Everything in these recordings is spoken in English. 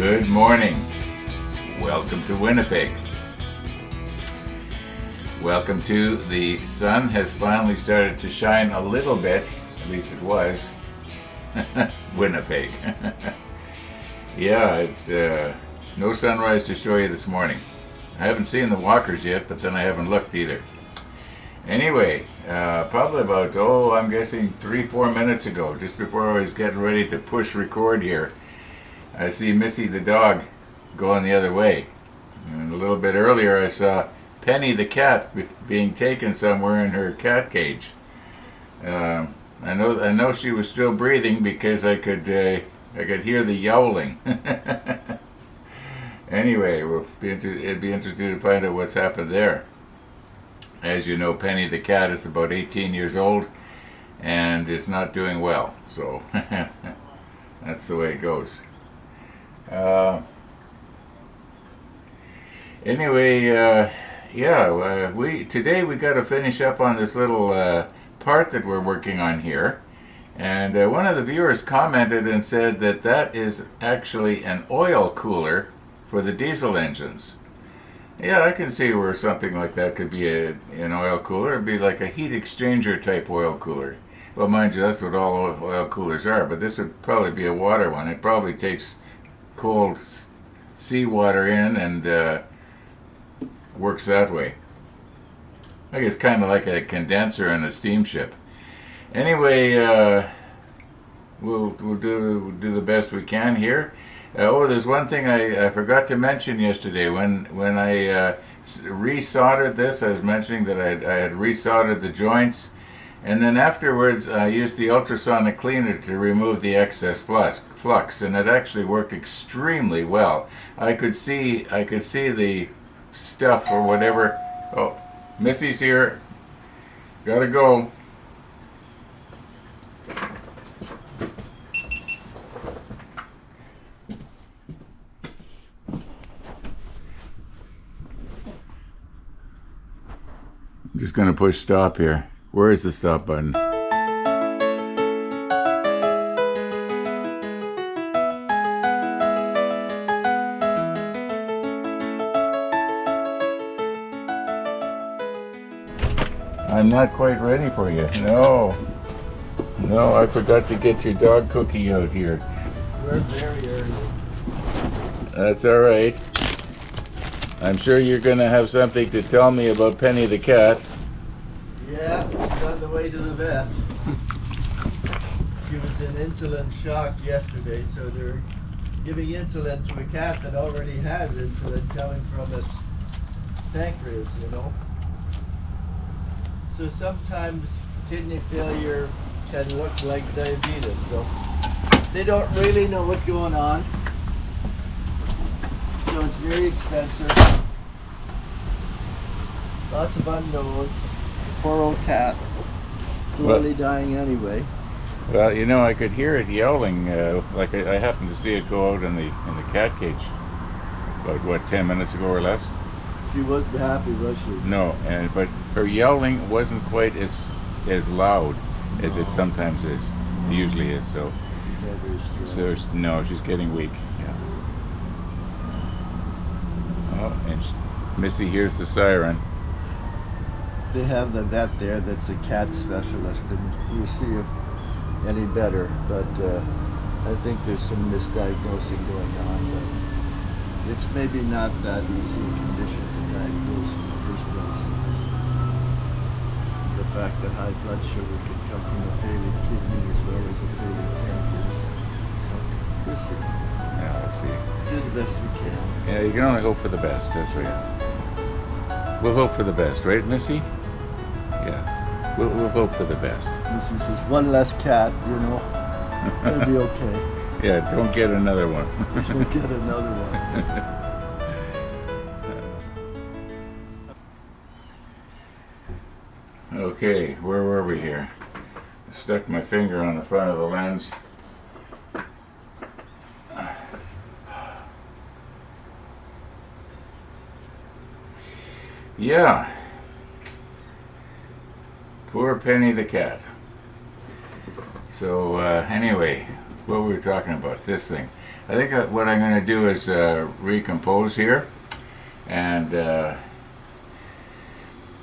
Good morning. Welcome to Winnipeg. Welcome to the sun has finally started to shine a little bit, at least it was. Winnipeg. Yeah, it's no sunrise to show you this morning. I haven't seen the walkers yet, but then I haven't looked either. Anyway, probably about, I'm guessing 3-4 minutes ago, just before I was getting ready to push record here, I see Missy the dog going the other way. And a little bit earlier I saw Penny the cat being taken somewhere in her cat cage. I know she was still breathing because I could hear the yowling. Anyway, it'd be interesting to find out what's happened there. As you know, Penny the cat is about 18 years old and is not doing well. So that's the way it goes. Today we got to finish up on this little part that we're working on here. And one of the viewers commented and said that is actually an oil cooler for the diesel engines. Yeah, I can see where something like that could be an oil cooler. It'd be like a heat exchanger type oil cooler. Well, mind you, that's what all oil coolers are, but this would probably be a water one. It probably takes cold seawater in and works that way. I guess kind of like a condenser in a steamship. Anyway, we'll do the best we can here. There's one thing I forgot to mention yesterday. When I resoldered this, I was mentioning that I had resoldered the joints, and then afterwards I used the ultrasonic cleaner to remove the excess flux, and it actually worked extremely well. I could see the stuff or whatever. Oh, Missy's here. Gotta go. I'm just going to push stop here. Where is the stop button? I'm not quite ready for you. No, I forgot to get your dog cookie out here. We're very early. That's all right. I'm sure you're going to have something to tell me about Penny the cat. Yeah, she's on the way to the vet. She was in insulin shock yesterday, so they're giving insulin to a cat that already has insulin coming from its pancreas, you know. So sometimes kidney failure can look like diabetes, so they don't really know what's going on. So it's very expensive. Lots of unknowns. Poor old cat. Slowly dying anyway. Well, you know, I could hear it yowling. Like I happened to see it go out in the cat cage about 10 minutes ago or less. She wasn't happy, was she? No, but her yowling wasn't quite as loud as it sometimes is. It usually is. So, no, she's getting weak. Yeah. Oh, and Missy hears the siren. They have the vet there that's a cat specialist, and we'll see if any better. But I think there's some misdiagnosing going on. But it's maybe not that easy a condition to diagnose in the first place. The fact that high blood sugar can come from a failing kidney as well as a failing pancreas. So we'll see. Yeah, we'll see. Do the best we can. Yeah, you can only hope for the best. That's right. We'll hope for the best, right, Missy? Yeah. We'll hope for the best. Missy says, one less cat, you know. It'll be okay. Yeah, don't get another one. Don't get another one. Okay, where were we here? I stuck my finger on the front of the lens. Yeah. Poor Penny the cat. So anyway, what we were talking about, this thing. I think what I'm going to do is recompose here, and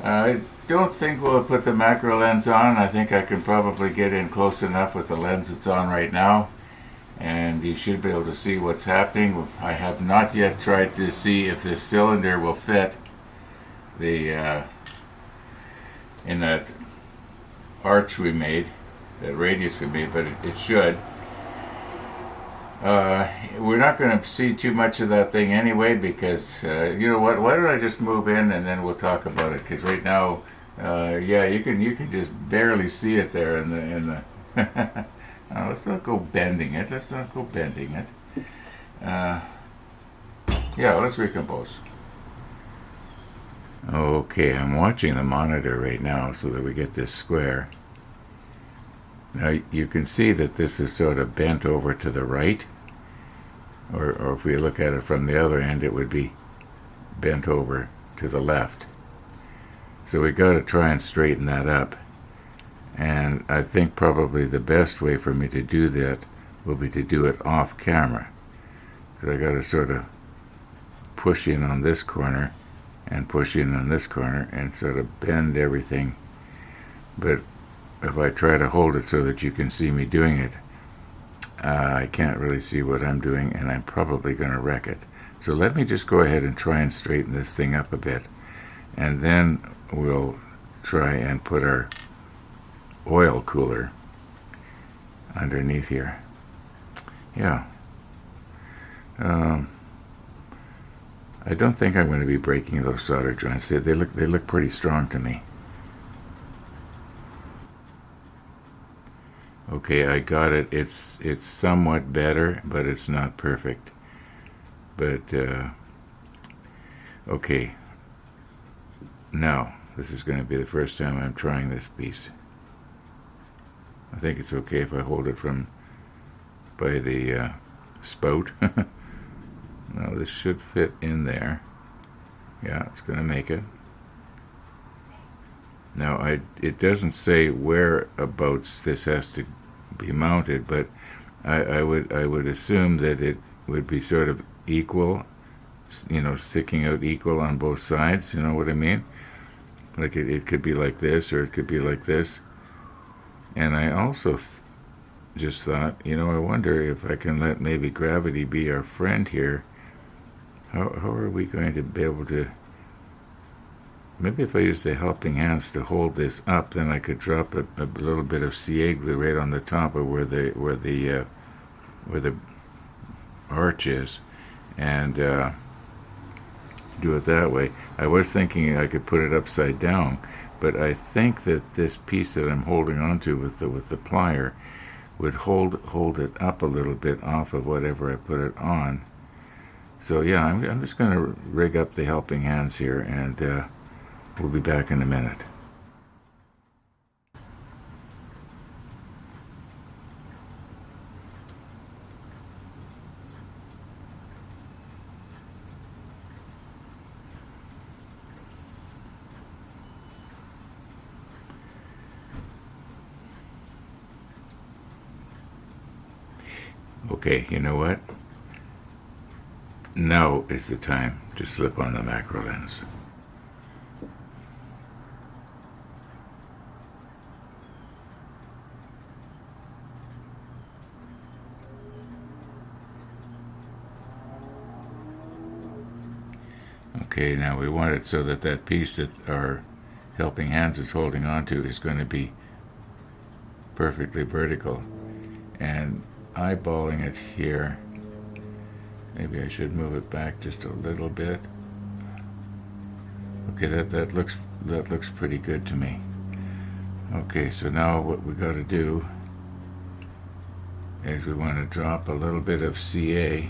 I don't think we'll put the macro lens on. I think I can probably get in close enough with the lens that's on right now, and you should be able to see what's happening. I have not yet tried to see if this cylinder will fit the in that arch we made, that radius we made, but it should. We're not going to see too much of that thing anyway, because you know what? Why don't I just move in and then we'll talk about it? Because right now, yeah, you can just barely see it there in the. No, let's not go bending it. Let's not go bending it. Yeah, let's recompose. Okay, I'm watching the monitor right now so that we get this square. Now you can see that this is sort of bent over to the right, or if we look at it from the other end, it would be bent over to the left. So we got to try and straighten that up. And I think probably the best way for me to do that will be to do it off camera. Because I got to sort of push in on this corner and push in on this corner and sort of bend everything. But if I try to hold it so that you can see me doing it, I can't really see what I'm doing, and I'm probably going to wreck it. So let me just go ahead and try and straighten this thing up a bit. And then we'll try and put our oil cooler underneath here. Yeah. I don't think I'm going to be breaking those solder joints. They look pretty strong to me. Okay, I got it. It's somewhat better, but it's not perfect. But okay. Now, this is going to be the first time I'm trying this piece. I think it's okay if I hold it by the spout. Now this should fit in there. Yeah, it's going to make it. Now it doesn't say whereabouts this has to be mounted, but I would assume that it would be sort of equal, you know, sticking out equal on both sides. You know what I mean? Like it could be like this, or it could be like this. And I also just thought, you know, I wonder if I can let maybe gravity be our friend here. How are we going to be able to... Maybe if I use the helping hands to hold this up, then I could drop a little bit of CA glue right on the top of where the arch is, and do it that way. I was thinking I could put it upside down, but I think that this piece that I'm holding onto with the plier would hold it up a little bit off of whatever I put it on. So yeah, I'm just going to rig up the helping hands here, and we'll be back in a minute. Okay, you know what? Now is the time to slip on the macro lens. Okay, now we want it so that that piece that our helping hands is holding onto is going to be perfectly vertical. And eyeballing it here, maybe I should move it back just a little bit. Okay, that looks pretty good to me. Okay, so now what we got to do is we want to drop a little bit of CA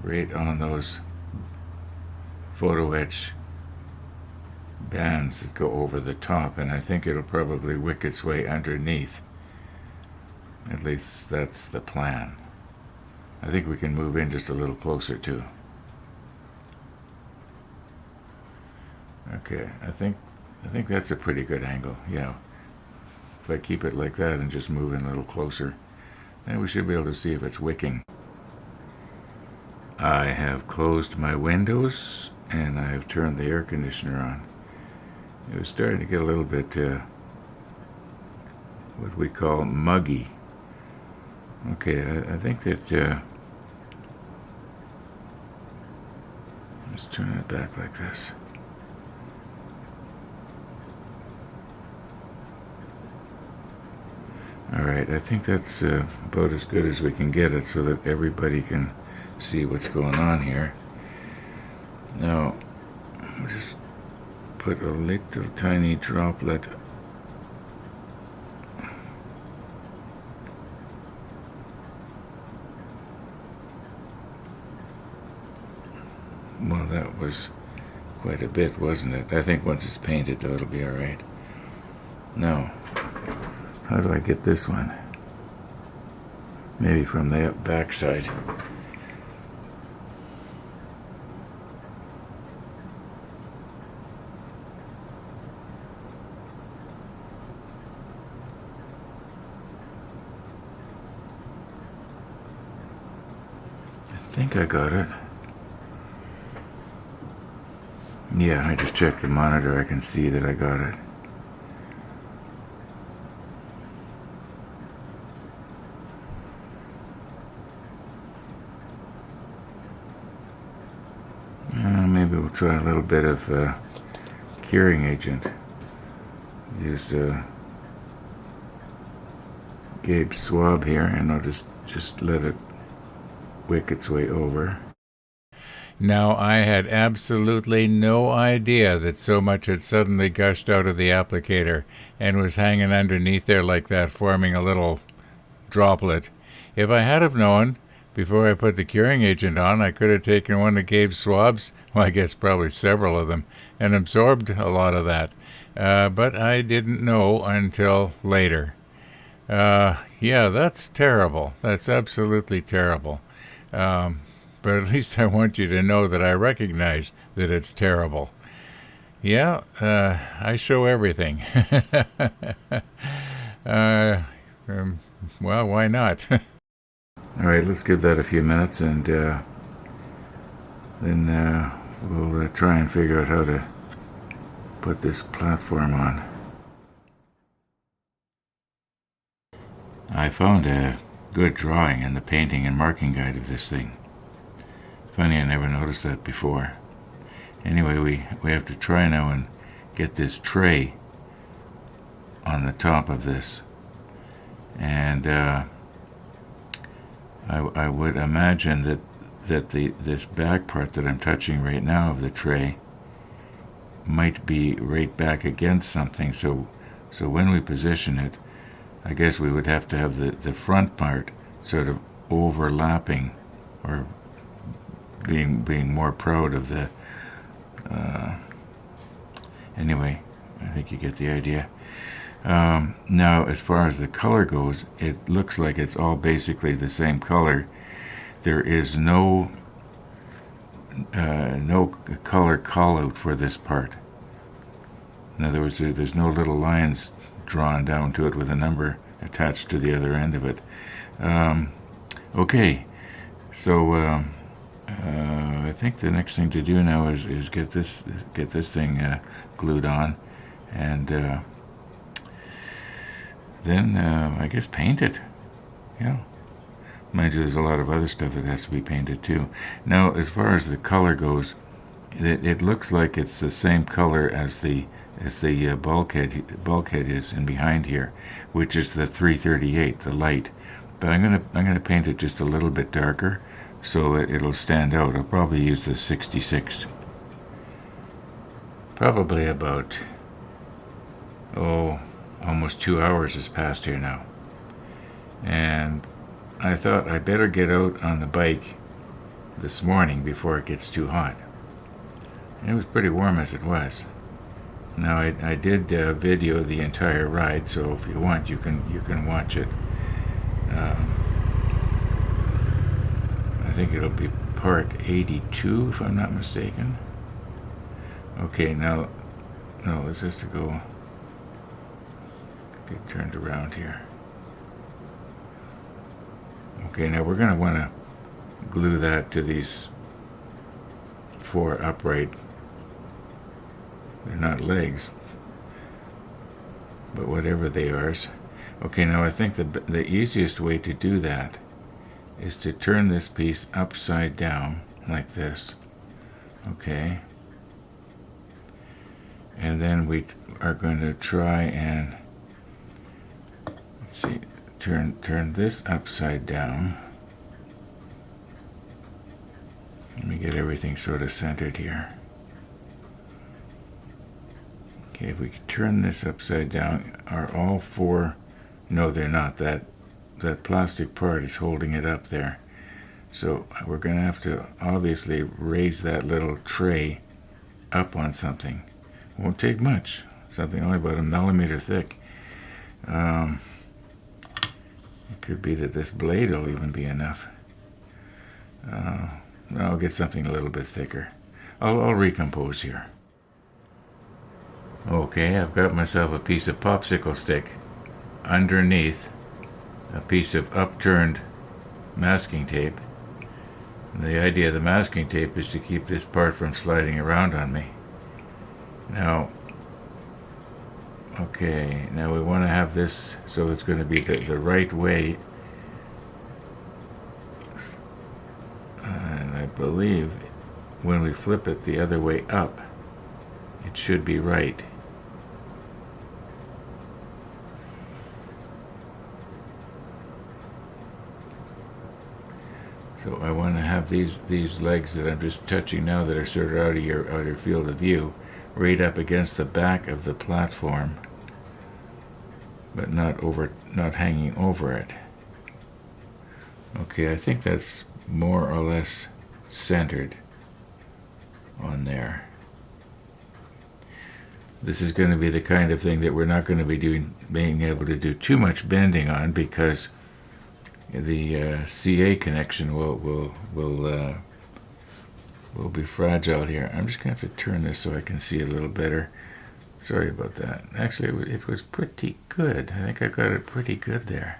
right on those photo etch bands that go over the top, and I think it'll probably wick its way underneath. At least that's the plan. I think we can move in just a little closer too. Okay, I think that's a pretty good angle. Yeah, if I keep it like that and just move in a little closer, And we should be able to see if it's wicking. I have closed my windows and I have turned the air conditioner on. It was starting to get a little bit what we call muggy. Okay, I think that let's turn it back like this. Alright, I think that's about as good as we can get it so that everybody can see what's going on here. Now, we'll just put a little tiny droplet well, that was quite a bit, wasn't it? I think once it's painted, that'll be alright. Now, how do I get this one? Maybe from the back side. I think I got it. Yeah, I just checked the monitor. I can see that I got it. Maybe we'll try a little bit of curing agent. Use Gabe's swab here, and I'll just let it wick its way over. Now, I had absolutely no idea that so much had suddenly gushed out of the applicator and was hanging underneath there like that, forming a little droplet. If I had have known before I put the curing agent on, I could have taken one of Gabe's swabs, well, I guess probably several of them, and absorbed a lot of that. But I didn't know until later. Yeah, that's terrible. That's absolutely terrible. But at least I want you to know that I recognize that it's terrible. Yeah, I show everything. Well, why not? All right, let's give that a few minutes, and then we'll try and figure out how to put this platform on. I found a good drawing in the painting and marking guide of this thing. Funny, I never noticed that before. Anyway, we have to try now and get this tray on the top of this. And I would imagine that this back part that I'm touching right now of the tray might be right back against something. So when we position it, I guess we would have to have the front part sort of overlapping, or being more proud of the anyway, I think you get the idea. Now, as far as the color goes, it looks like it's all basically the same color. There is no color call out for this part. In other words, there's no little lines drawn down to it with a number attached to the other end of it. Okay, so I think the next thing to do now is get this thing glued on, and then I guess paint it. Yeah. Mind you, there's a lot of other stuff that has to be painted too. Now, as far as the color goes, it looks like it's the same color as the bulkhead is in behind here, which is the 338, the light. But I'm gonna paint it just a little bit darker, so it'll stand out. I'll probably use the 66. Probably about almost 2 hours has passed here now, and I thought I better get out on the bike this morning before it gets too hot. And it was pretty warm as it was. Now I did video the entire ride, so if you want, you can watch it. I think it'll be part 82 if I'm not mistaken. Okay, now no, this has to get turned around here. Okay, now we're going to want to glue that to these 4 upright, they're not legs, but whatever they are. Okay, now I think the easiest way to do that is to turn this piece upside down like this. Okay. And then we are going to try and, let's see, turn this upside down. Let me get everything sort of centered here. Okay, if we could turn this upside down, are all 4, no they're not, that plastic part is holding it up there. So we're going to have to obviously raise that little tray up on something. Won't take much, something only about 1 millimeter thick. It could be that this blade will even be enough. I'll get something a little bit thicker. I'll recompose here. Okay, I've got myself a piece of popsicle stick. Underneath, a piece of upturned masking tape. And the idea of the masking tape is to keep this part from sliding around on me. Now, okay, now we want to have this so it's going to be the right way. And I believe when we flip it the other way up, it should be right. So I want to have these legs that I'm just touching now that are sort of out of your field of view, right up against the back of the platform, but not hanging over it. Okay, I think that's more or less centered on there. This is going to be the kind of thing that we're not going to be being able to do too much bending on, because the CA connection will be fragile here. I'm just going to have to turn this so I can see a little better. Sorry about that. Actually, it was pretty good. I think I got it pretty good there.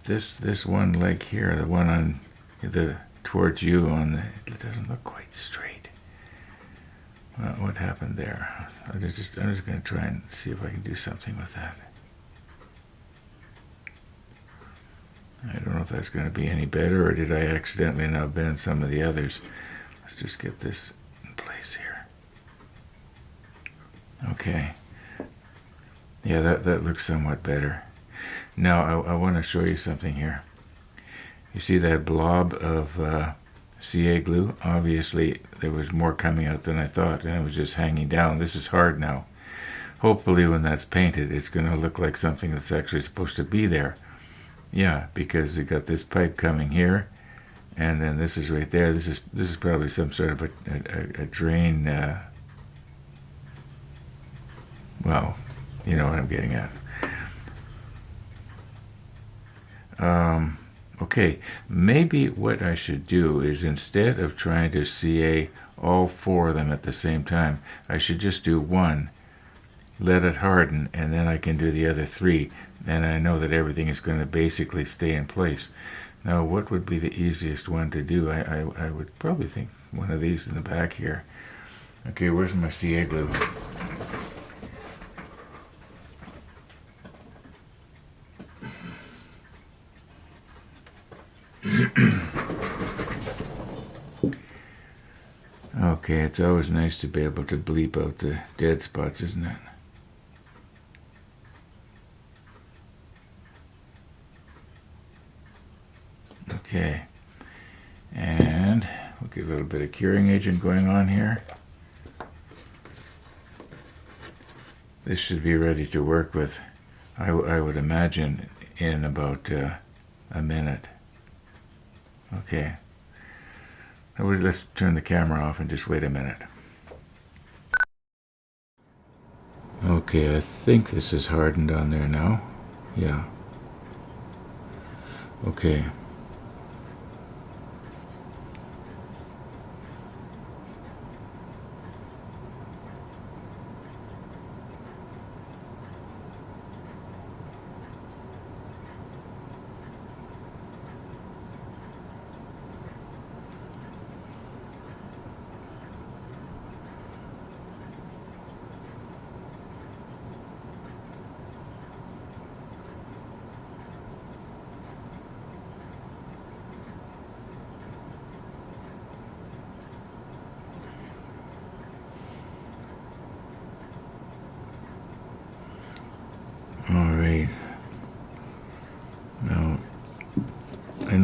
This one leg here, the one on towards you it doesn't look quite straight. Well, what happened there? I'm just going to try and see if I can do something with that. I don't know if that's going to be any better, or did I accidentally now bend some of the others. Let's just get this in place here. Okay. Yeah, that looks somewhat better. Now I want to show you something here. You see that blob of CA glue? Obviously there was more coming out than I thought, and it was just hanging down. This is hard now. Hopefully when that's painted, it's going to look like something that's actually supposed to be there. Yeah, because you got this pipe coming here, and then this is right there. This is probably some sort of a drain. Well, you know what I'm getting at. Okay, maybe what I should do is, instead of trying to CA all 4 of them at the same time, I should just do one, let it harden, and then I can do the other 3, and I know that everything is going to basically stay in place. Now, what would be the easiest one to do? I would probably think one of these in the back here. Okay, where's my CA glue? Okay, it's always nice to be able to bleep out the dead spots, isn't it? Okay, and we'll get a little bit of curing agent going on here. This should be ready to work with, I would imagine, in about a minute. Okay. Let's turn the camera off and just wait a minute. Okay, I think this is hardened on there now. Yeah. Okay.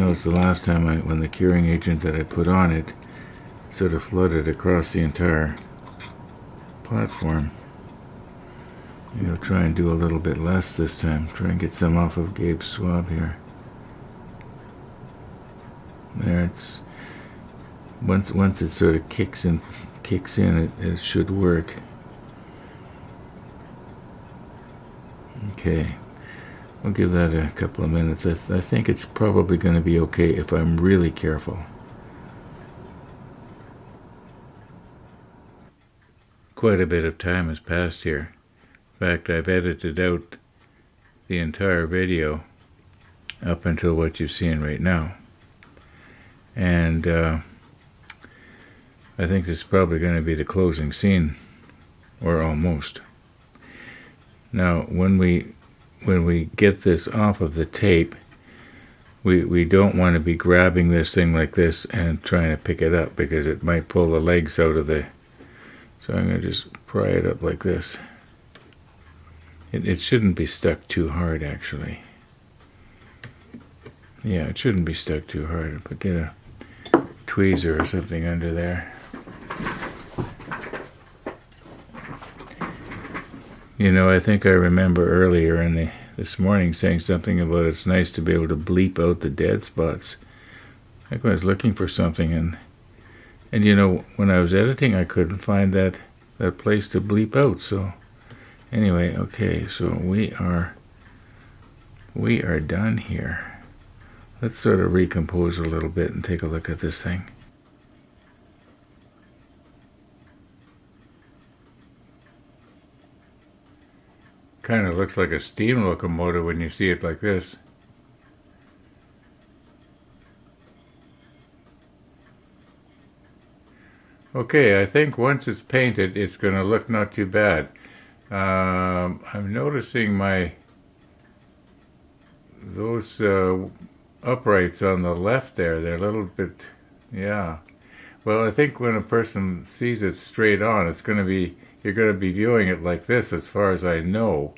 noticed the last time when the curing agent that I put on it sort of flooded across the entire platform. Maybe I'll try and do a little bit less this time. Try and get some off of Gabe's swab here. There, it's once it sort of kicks in, it should work. Okay, I'll give that a couple of minutes. I think it's probably going to be okay if I'm really careful. Quite a bit of time has passed here. In fact, I've edited out the entire video up until what you're seeing right now. And I think this is probably going to be the closing scene, or almost. Now, when we get this off of the tape, we don't want to be grabbing this thing like this and trying to pick it up, because it might pull the legs out of the... So I'm going to just pry it up like this. It shouldn't be stuck too hard, actually. Yeah, it shouldn't be stuck too hard, but get a tweezer or something under there. You know, I think I remember earlier this morning saying something about it's nice to be able to bleep out the dead spots. I think I was looking for something, and you know, when I was editing, I couldn't find that place to bleep out. So anyway, okay, so we are done here. Let's sort of recompose a little bit and take a look at this thing. Kind of looks like a steam locomotive when you see it like this. Okay, I think once it's painted, it's going to look not too bad. I'm noticing those uprights on the left there, they're a little bit, yeah. Well, I think when a person sees it straight on, you're going to be viewing it like this, as far as I know.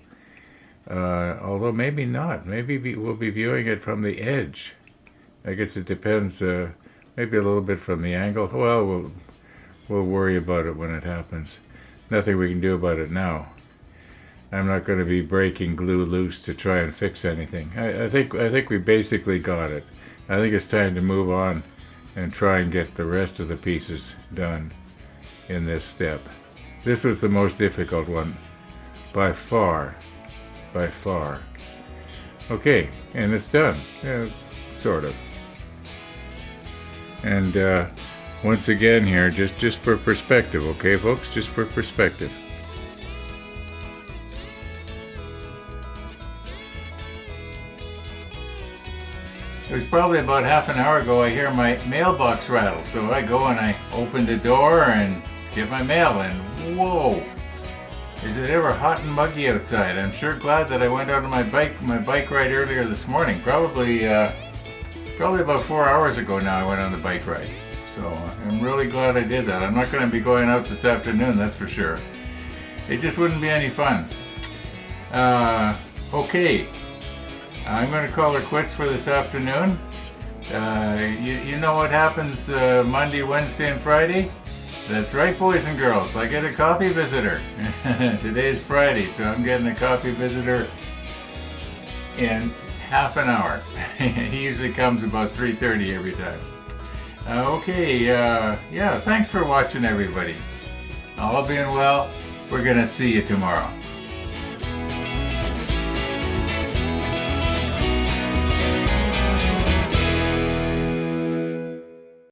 Although maybe not. Maybe we'll be viewing it from the edge. I guess it depends, maybe a little bit from the angle. Well, we'll worry about it when it happens. Nothing we can do about it now. I'm not going to be breaking glue loose to try and fix anything. I think we basically got it. I think it's time to move on and try and get the rest of the pieces done in this step. This was the most difficult one, by far. By far. Okay, and it's done. Sort of. And once again here, just for perspective, okay folks? Just for perspective. It was probably about half an hour ago I hear my mailbox rattle, so I go and I open the door and get my mail, and whoa! Is it ever hot and muggy outside? I'm sure glad that I went out on my bike ride earlier this morning. Probably about 4 hours ago now I went on the bike ride. So I'm really glad I did that. I'm not going to be going out this afternoon, that's for sure. It just wouldn't be any fun. Okay. I'm going to call her quits for this afternoon. You know what happens Monday, Wednesday, and Friday? That's right, boys and girls. I get a coffee visitor. Today is Friday, so I'm getting a coffee visitor in half an hour. He usually comes about 3:30 every time. Okay, yeah, thanks for watching, everybody. All being well, we're going to see you tomorrow.